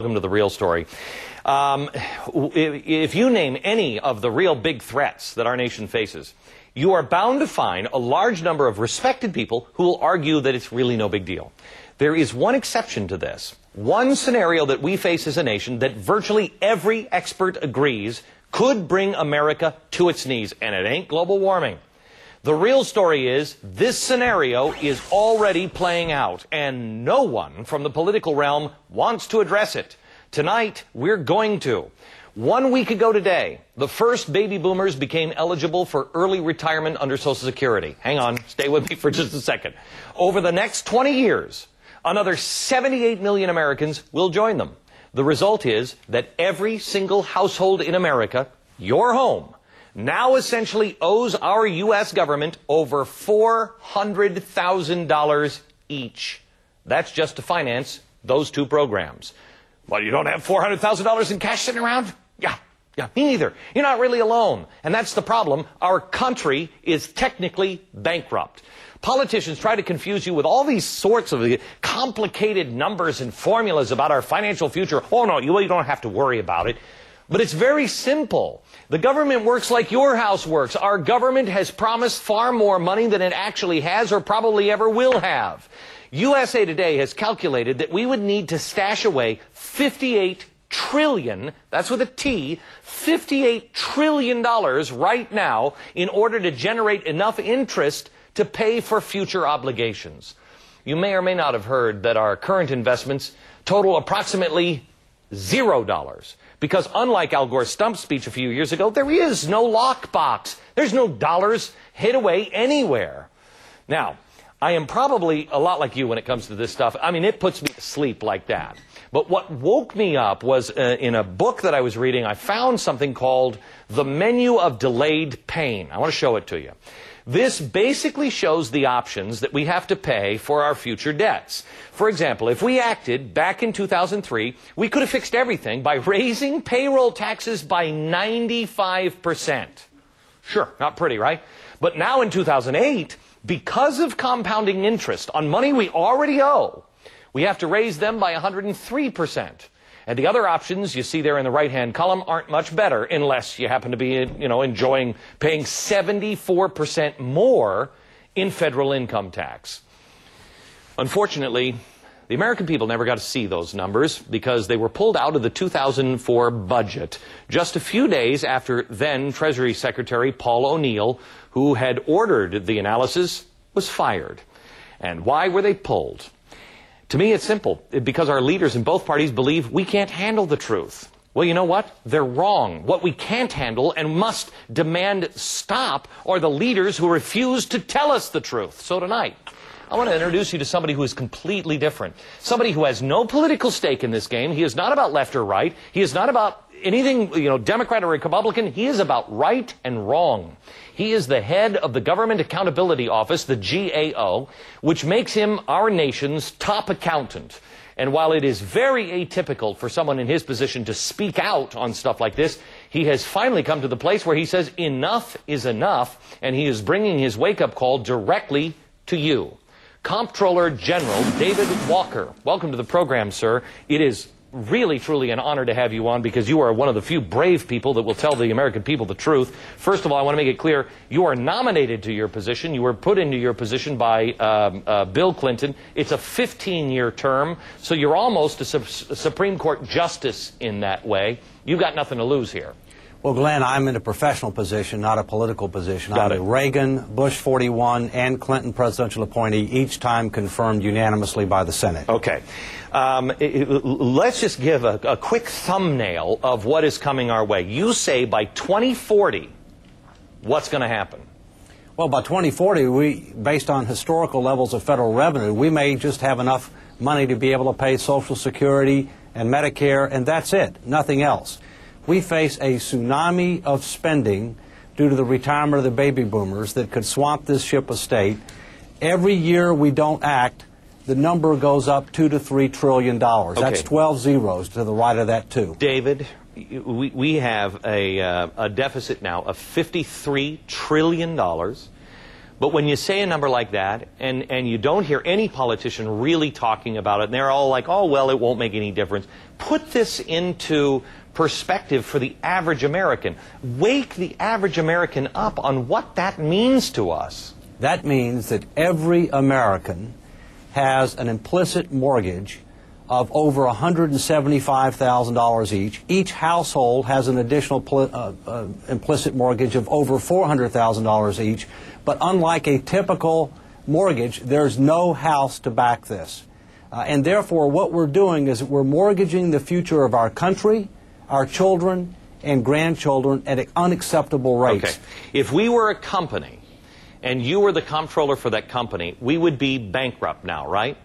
Welcome to the real story. If you name any of the real big threats that our nation faces, you are bound to find a large number of respected people who will argue that it's really no big deal. There is one exception to this. One scenario that we face as a nation that virtually every expert agrees could bring America to its knees, and it ain't global warming. The real story is this scenario is already playing out, and no one from the political realm wants to address it. Tonight, we're going to. 1 week ago today, the first baby boomers became eligible for early retirement under Social Security. Hang on, stay with me for just a second. Over the next 20 years, another 78 million Americans will join them. The result is that every single household in America, your home, now essentially owes our U.S. government over $400,000 each. That's just to finance those two programs. Well, you don't have $400,000 in cash sitting around? Yeah, me neither. You're not really alone. And that's the problem. Our country is technically bankrupt. Politicians try to confuse you with all these sorts of complicated numbers and formulas about our financial future. Oh, no, you don't have to worry about it. But it's very simple. The government works like your house works. Our government has promised far more money than it actually has or probably ever will have. USA Today has calculated that we would need to stash away $58 trillion, that's with a T, $58 trillion right now in order to generate enough interest to pay for future obligations. You may or may not have heard that our current investments total approximately $0. Because unlike Al Gore's stump speech a few years ago, there is no lockbox. There's no dollars hid away anywhere. Now, I am probably a lot like you when it comes to this stuff. I mean, it puts me to sleep like that. But what woke me up was in a book that I was reading, I found something called The Menu of Delayed Pain. I want to show it to you. This basically shows the options that we have to pay for our future debts. For example, if we acted back in 2003, we could have fixed everything by raising payroll taxes by 95%. Sure, not pretty, right? But now in 2008, because of compounding interest on money we already owe, we have to raise them by 103%. And the other options you see there in the right-hand column aren't much better unless you happen to be, enjoying paying 74% more in federal income tax. Unfortunately, the American people never got to see those numbers because they were pulled out of the 2004 budget just a few days after then Treasury Secretary Paul O'Neill, who had ordered the analysis, was fired. And why were they pulled? To me, it's simple. Because our leaders in both parties believe we can't handle the truth. Well, you know what? They're wrong. What we can't handle and must demand stop are the leaders who refuse to tell us the truth. So tonight, I want to introduce you to somebody who is completely different. Somebody who has no political stake in this game. He is not about left or right. He is not about anything, Democrat or Republican. He is about right and wrong. He is the head of the Government Accountability Office, the GAO, which makes him our nation's top accountant. And while it is very atypical for someone in his position to speak out on stuff like this, he has finally come to the place where he says enough is enough, and he is bringing his wake-up call directly to you. Comptroller General David Walker, welcome to the program, sir. It is really, truly an honor to have you on because you are one of the few brave people that will tell the American people the truth. First of all, I want to make it clear, you are nominated to your position. You were put into your position by Bill Clinton. It's a 15-year term, so you're almost a Supreme Court justice in that way. You've got nothing to lose here. Well, Glenn, I'm in a professional position, not a political position. I'm a Reagan, Bush 41, and Clinton presidential appointee, each time confirmed unanimously by the Senate. Okay. Let's just give a quick thumbnail of what is coming our way. You say by 2040, what's going to happen? Well, by 2040, based on historical levels of federal revenue, we may just have enough money to be able to pay Social Security and Medicare, and that's it, nothing else. We face a tsunami of spending due to the retirement of the baby boomers that could swamp this ship of state. Every year we don't act, the number goes up $2 to $3 trillion. Okay. That's 12 zeros to the right of that, too. David, we have a deficit now of $53 trillion. But when you say a number like that, and you don't hear any politician really talking about it, and they're all like, oh, well, it won't make any difference. Put this into perspective for the average American. Wake the average American up on what that means to us. That means that every American has an implicit mortgage of over $175,000 each. Each household has an additional implicit mortgage of over $400,000 each. But unlike a typical mortgage, there's no house to back this. And therefore, what we're doing is we're mortgaging the future of our country, our children, and grandchildren at unacceptable rates. Okay. If we were a company, and you were the comptroller for that company, we would be bankrupt now, right?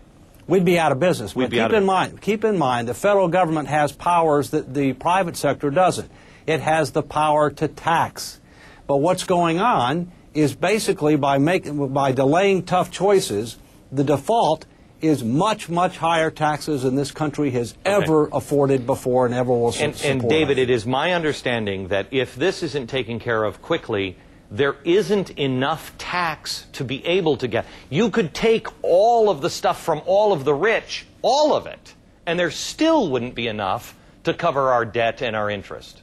We'd be out of business. But keep in mind, the federal government has powers that the private sector doesn't. It has the power to tax. But what's going on is basically by delaying tough choices, the default is much, much higher taxes than this country has ever afforded before and ever will support. And David, it is my understanding that if this isn't taken care of quickly, there isn't enough tax to be able to get. You could take all of the stuff from all of the rich, all of it, and there still wouldn't be enough to cover our debt and our interest.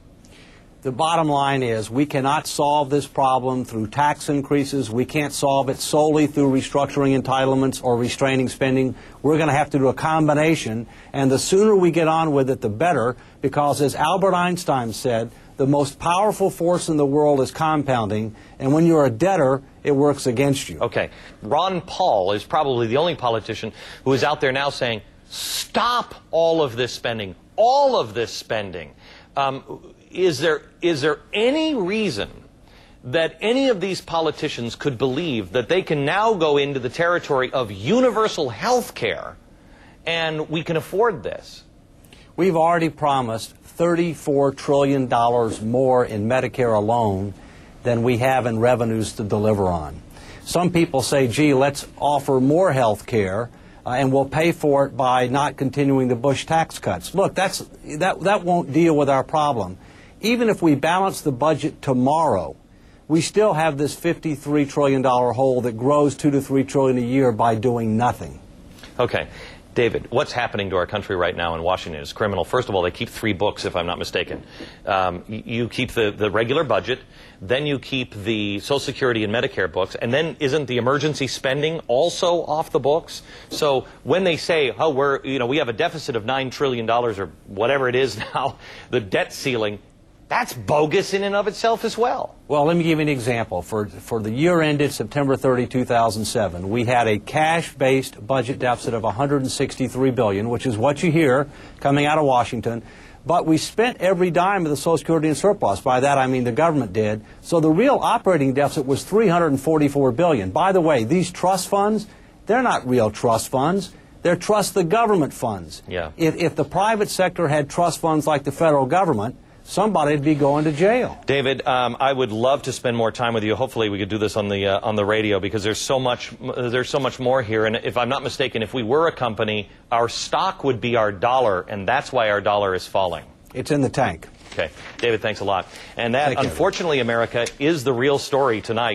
The bottom line is we cannot solve this problem through tax increases. We can't solve it solely through restructuring entitlements or restraining spending. We're going to have to do a combination, and the sooner we get on with it, the better, because as Albert Einstein said, the most powerful force in the world is compounding, and when you're a debtor, it works against you. Okay. Ron Paul is probably the only politician who is out there now saying, stop all of this spending, all of this spending. Is there any reason that any of these politicians could believe that they can now go into the territory of universal health care and we can afford this? We've already promised $34 trillion more in Medicare alone than we have in revenues to deliver on. Some people say, gee, let's offer more health care and we'll pay for it by not continuing the Bush tax cuts. Look, that won't deal with our problem. Even if we balance the budget tomorrow, we still have this $53 trillion hole that grows $2 to $3 trillion a year by doing nothing. Okay. David, what's happening to our country right now in Washington is criminal. First of all, they keep 3 books, if I'm not mistaken. You keep the regular budget, then you keep the Social Security and Medicare books, and then isn't the emergency spending also off the books? So when they say, oh, we have a deficit of $9 trillion or whatever it is now, the debt ceiling, that's bogus in and of itself as well. Well, let me give you an example. For the year ended September 30, 2007, we had a cash-based budget deficit of $163 billion, which is what you hear coming out of Washington. But we spent every dime of the Social Security and surplus. By that, I mean the government did. So the real operating deficit was $344 billion. By the way, these trust funds, they're not real trust funds. They're trust the government funds. Yeah. If the private sector had trust funds like the federal government, somebody would be going to jail. David, I would love to spend more time with you. Hopefully we could do this on the radio because there's so much more here. And if I'm not mistaken, if we were a company, our stock would be our dollar, and that's why our dollar is falling. It's in the tank. Okay. David, thanks a lot. And that, unfortunately, America, is the real story tonight.